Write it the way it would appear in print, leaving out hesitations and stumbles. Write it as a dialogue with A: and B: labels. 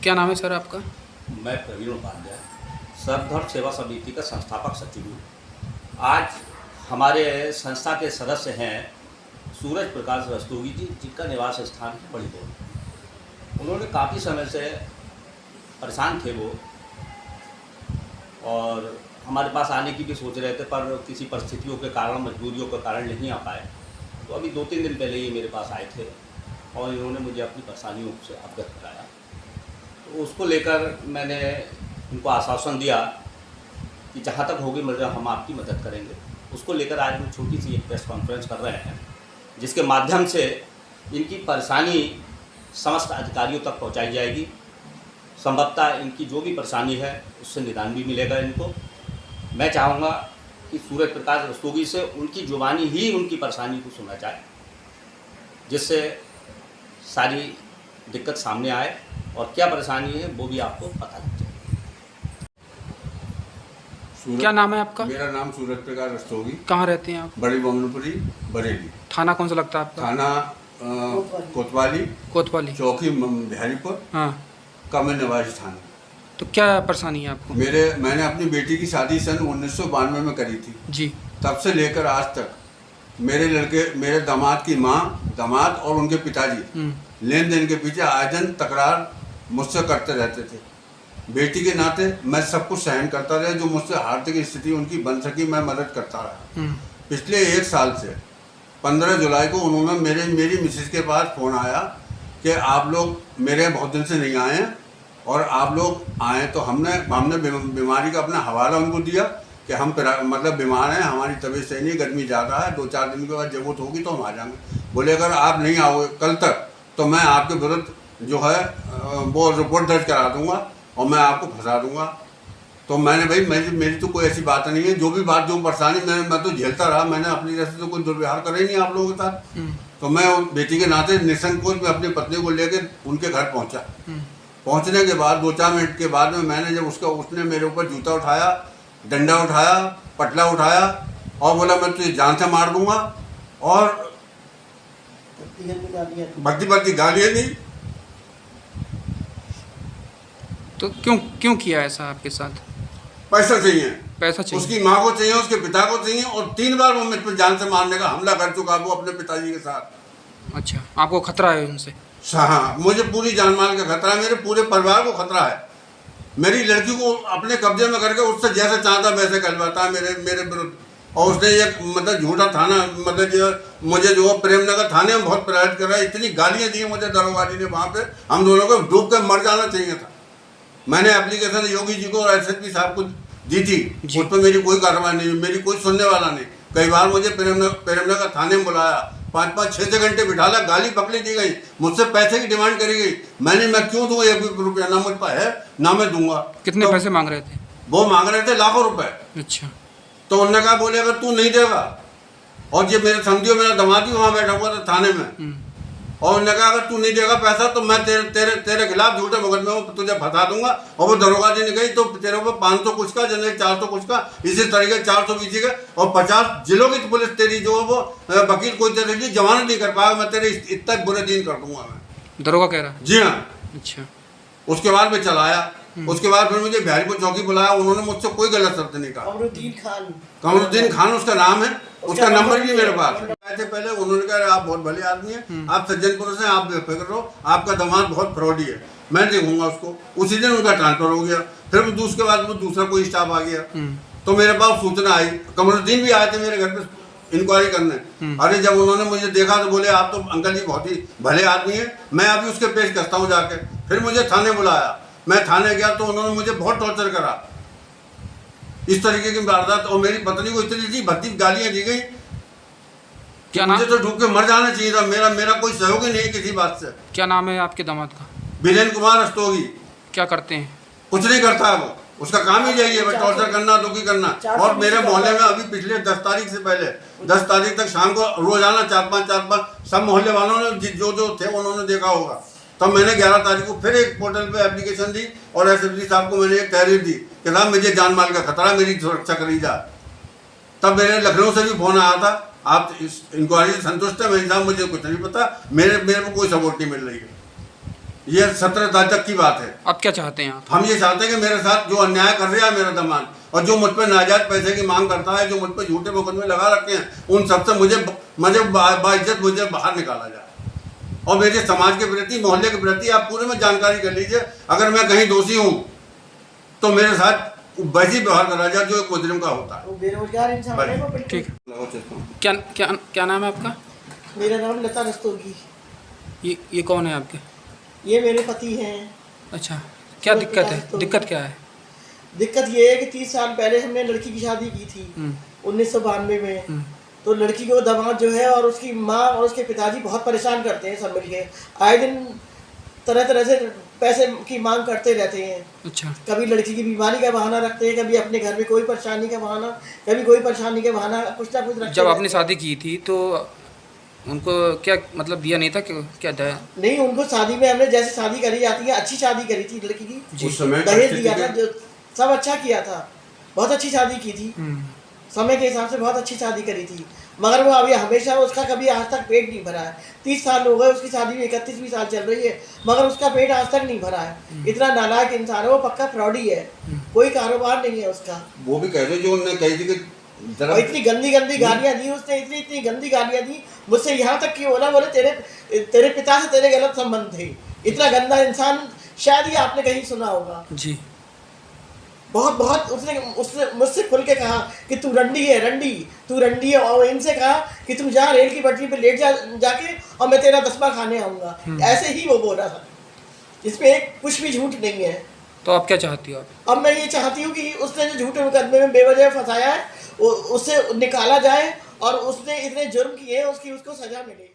A: क्या नाम है सर आपका?
B: मैं प्रवीण उपाध्याय सर्वधर्म सेवा समिति का संस्थापक सचिव हूँ। आज हमारे संस्था के सदस्य हैं सूरज प्रकाश रस्तोगी जी, जिनका निवास स्थान है बड़ी दौड़। उन्होंने काफ़ी समय से परेशान थे वो, और हमारे पास आने की भी सोच रहे थे, पर किसी परिस्थितियों के कारण, मजबूरियों के कारण नहीं आ पाए। तो अभी 2-3 दिन पहले ही मेरे पास आए थे और इन्होंने मुझे अपनी परेशानियों से अवगत कराया। तो उसको लेकर मैंने उनको आश्वासन दिया कि जहाँ तक होगी मदद हम आपकी मदद करेंगे। उसको लेकर आज हम छोटी सी एक प्रेस कॉन्फ्रेंस कर रहे हैं, जिसके माध्यम से इनकी परेशानी समस्त अधिकारियों तक पहुँचाई जाएगी। संभवतः इनकी जो भी परेशानी है उससे निदान भी मिलेगा इनको। मैं चाहूँगा कि सूरज प्रकाश रस्तोगी से उनकी जुबानी ही उनकी परेशानी को सुना जाए, जिससे सारी दिक्कत सामने आए और क्या परेशानी है वो भी आपको पता लग जाए।
A: क्या नाम है आपका?
C: मेरा नाम सूरज प्रकाश रस्तोगी।
A: कहाँ रहते हैं आप?
C: बड़ी बमनपुरी, बरेली।
A: थाना कौन सा लगता है आपका?
C: थाना कोतवाली,
A: कोतवाली।
C: चौकी बिहारीपुर
A: हाँ,
C: का मैं निवासी थाना।
A: तो क्या परेशानी है आपको?
C: मैंने अपनी बेटी की शादी सन 1992 में करी थी
A: जी।
C: तब से लेकर आज तक मेरे दामाद की माँ, दामाद और उनके पिताजी लेन देन के पीछे आए दिन तकरार मुझसे करते रहते थे। बेटी के नाते मैं सब कुछ सहन करता रहा, जो मुझसे आर्थिक स्थिति उनकी बन सकी मैं मदद करता रहा। पिछले 1 साल से 15 जुलाई को उन्होंने मेरी मिसेज के पास फ़ोन आया कि आप लोग मेरे बहुत दिन से नहीं आए हैं और आप लोग आए। तो हमने बीमारी का अपना हवाला उनको दिया कि हम मतलब बीमार हैं, हमारी तबीयत सही नहीं, गर्मी ज़्यादा है, 2-4 दिन के बाद ज़रूरत होगी तो हम आ जाएंगे। बोले अगर आप नहीं आओगे कल तक तो मैं आपके विरुद्ध जो है वो रिपोर्ट दर्ज करा दूंगा और मैं आपको फंसा दूंगा। तो मैंने भाई मेरी तो कोई ऐसी बात नहीं है, जो भी बात जो परेशानी मैं तो झेलता रहा। मैंने अपनी तरफ से तो कोई दुर्व्यवहार करा ही नहीं आप लोगों के साथ। तो मैं बेटी के नाते निसंकोच में अपनी पत्नी को लेकर उनके घर पहुंचा। पहुंचने के बाद 2-4 मिनट के बाद में मैंने जब उसने मेरे ऊपर जूता उठाया, डंडा उठाया, पटला उठाया और बोला मैं तुझे जान से मार दूंगा और बढ़ती गालियाँ दी।
A: तो क्यों किया ऐसा आपके साथ?
C: पैसा चाहिए,
A: पैसा चाहिए।
C: उसकी माँ को चाहिए, उसके पिता को चाहिए और 3 बार वो मुझ पर जान से मारने का हमला कर चुका वो अपने पिताजी के साथ।
A: अच्छा, आपको खतरा है उनसे?
C: हाँ, मुझे पूरी जान माल का खतरा है, मेरे पूरे परिवार को खतरा है। मेरी लड़की को अपने कब्जे में करके उससे जैसे चाहता वैसे कहलवाता है मेरे विरुद्ध। और उसने एक मतलब झूठा थाना मतलब जो मुझे जो प्रेमनगर थाने में बहुत प्रयास कर रहा है, इतनी गालियाँ दी मुझे दरोगाजी ने, वहाँ पे हम दोनों को डूब कर मर जाना चाहिए था। मैंने एप्लीकेशन योगी जी को और SSP साहब को दी थी, उस पर मेरी कोई कार्रवाई नहीं, मेरी कोई सुनने वाला नहीं। कई बार मुझे प्रेमनगर थाने में बुलाया, 5-5, 6 घंटे बिठाला, गाली पकड़ी दी गई, मुझसे पैसे की डिमांड करी गई। मैं क्यों दूँ 1 रुपया, ना मुझ पर है ना मैं दूंगा।
A: कितने पैसे मांग रहे थे?
C: वो मांग रहे थे लाखों रुपए।
A: अच्छा।
C: तो उन्होंने कहा बोले अगर तू नहीं देगा, और ये मेरे समझियो मेरा दामाद वहाँ बैठा हुआ था थाने में, और उन्होंने कहा अगर तू नहीं देगा पैसा तो मैं तेरे खिलाफ झूठे मुकदमे में तुझे फंसा दूंगा। और वो दरोगा जी ने कही तो तेरे ऊपर 500 कुछ का, जनरल 400 कुछ का, इसी तरीके 420 का और 50 जिलों की पुलिस तेरी जो वो वकील कोई तेरे लिए जमानत नहीं कर पाएगा, मैं तेरे इतना बुरे दिन कर दूंगा मैं।
A: दरोगा कह रहा?
C: जी हाँ।
A: अच्छा।
C: उसके बाद मैं चला आया। उसके बाद फिर मुझे बिहारीपुर चौकी बुलाया, उन्होंने मुझसे कोई गलत शब्द नहीं कहा। कमरुद्दीन खान उसका नाम है, उसका नंबर भी मेरे पास है। पहले उन्होंने कहा आप बहुत भले आदमी हैं, आप सज्जन पुरुष हैं, आप बेफिक्र रहो, आपका दामाद बहुत फ्रॉडी है, मैं देखूंगा उसको। उसी दिन उनका ट्रांसफर हो गया। फिर उसके बाद वो दूसरा कोई स्टाफ आ गया। तो मेरे पास सूचना आई, कमरुद्दीन भी आए थे मेरे घर पे इंक्वायरी करने। अरे जब उन्होंने मुझे देखा तो बोले आप तो अंकल जी बहुत ही भले आदमी हैं, मैं अभी उसके पेश करता हूँ जाके। फिर मुझे थाने बुलाया, मैं थाने गया तो उन्होंने मुझे बहुत टॉर्चर करा, इस तरीके की वारदात। और मेरी पत्नी को इतनी सी भद्दी गालियाँ दी गई कि मुझे तो डूब के मर जाना चाहिए था। मेरा कोई सहयोग ही नहीं किसी बात से।
A: क्या नाम है आपके दामाद का?
C: वीरेंद्र कुमार रस्तोगी।
A: क्या करते हैं?
C: कुछ नहीं करता है वो, उसका काम ही यही है टॉर्चर करना, दुखी करना। और मेरे मोहल्ले में अभी पिछले 10 तारीख से पहले 10 तारीख तक शाम को रोजाना 4-5 सब मोहल्ले वालों ने जो थे उन्होंने देखा होगा। तब मैंने 11 तारीख को फिर एक पोर्टल पे एप्लीकेशन दी और SSP साहब को मैंने एक तहरीर दी कि साहब मुझे जान माल का खतरा, मेरी सुरक्षा करी जा। तब मेरे लखनऊ से भी फोन आया था, आप इस इंक्वायरी से संतुष्ट है? मैं साहब मुझे कुछ नहीं पता, मेरे को कोई सपोर्ट नहीं मिल रही है। ये 17 तारीख तक की बात है।
A: आप क्या चाहते हैं आप?
C: हम ये चाहते हैं कि मेरे साथ जो अन्याय कर रहा है मेरा दामाद, और जो मुझ पर नाजायज पैसे की मांग करता है, जो मुझ पर झूठे मुकदमे लगा रखे हैं, उन सबसे मुझे बाइज्जत मुझे बाहर निकाला जाए। और मेरे समाज के प्रति, मोहल्ले के प्रति आप पूरे में जानकारी कर लीजिए। अगर मैं कहीं दोषी हूँ तो मेरे साथ वैसी व्यवहार करा जाए जो एक मुजरिम का होता है।
D: बेरोजगार इंसान है वो बिल्कुल।
A: ठीक। क्या क्या क्या नाम है आपका?
D: मेरा नाम लता रस्तोगी।
A: ये कौन है आपके?
D: ये मेरे पति हैं।
A: अच्छा, क्या दिक्कत है? दिक्कत क्या है?
D: दिक्कत ये है कि 30 साल पहले हमने लड़की की शादी की थी 1992 में। तो लड़की को दामाद जो है और उसकी माँ और उसके पिताजी बहुत परेशान करते हैं, सब मिलके आए दिन तरह तरह से पैसे की मांग करते रहते हैं।
A: अच्छा।
D: कभी लड़की की बीमारी का बहाना रखते हैं, कभी अपने घर में कोई परेशानी का बहाना, कभी कोई परेशानी का बहाना, कुछ ना कुछ रखते।
A: जब आपने शादी की थी तो उनको क्या मतलब दिया नहीं था? क्या दया?
D: नहीं, उनको शादी में हमने जैसे शादी करी जाती है, अच्छी शादी करी थी लड़की की।
C: उस समय
D: दहेज दिया था, जो सब अच्छा किया था, बहुत अच्छी शादी की थी। समय के हिसाब से बहुत अच्छी शादी करी थी। मगर वो अभी हमेशा उसका कभी आज तक पेट नहीं भरा है। 30 साल हो गए उसकी शादी में, 31वीं साल चल रही है, मगर उसका पेट आज तक नहीं भरा है। इतना नालायक इंसान है वो, पक्का फ्रॉडी है, कोई कारोबार नहीं है उसका।
C: वो भी कह रहे जो उन्होंने कही थी कि
D: और इतनी गंदी गंदी गालियाँ दी उसने, इतनी गंदी गालियाँ दी मुझसे, यहाँ तक कि बोले तेरे पिता से तेरे गलत संबंध थे। इतना गंदा इंसान शायद ही आपने कहीं सुना होगा जी। बहुत उसने मुझसे खुल के कहा कि तू रंडी है, तू रंडी है। और इनसे कहा कि तुम जा रेल की पटरी पे लेट जाके और मैं तेरा दसमा खाने आऊँगा। ऐसे ही वो बोला था, इसमें एक कुछ भी झूठ नहीं है।
A: तो आप क्या चाहती हो?
D: अब मैं ये चाहती हूँ कि उसने जो झूठे मुकदमे में बेवजह फंसाया है उससे निकाला जाए, और उसने इतने जुर्म किए हैं उसकी उसको सजा मिले।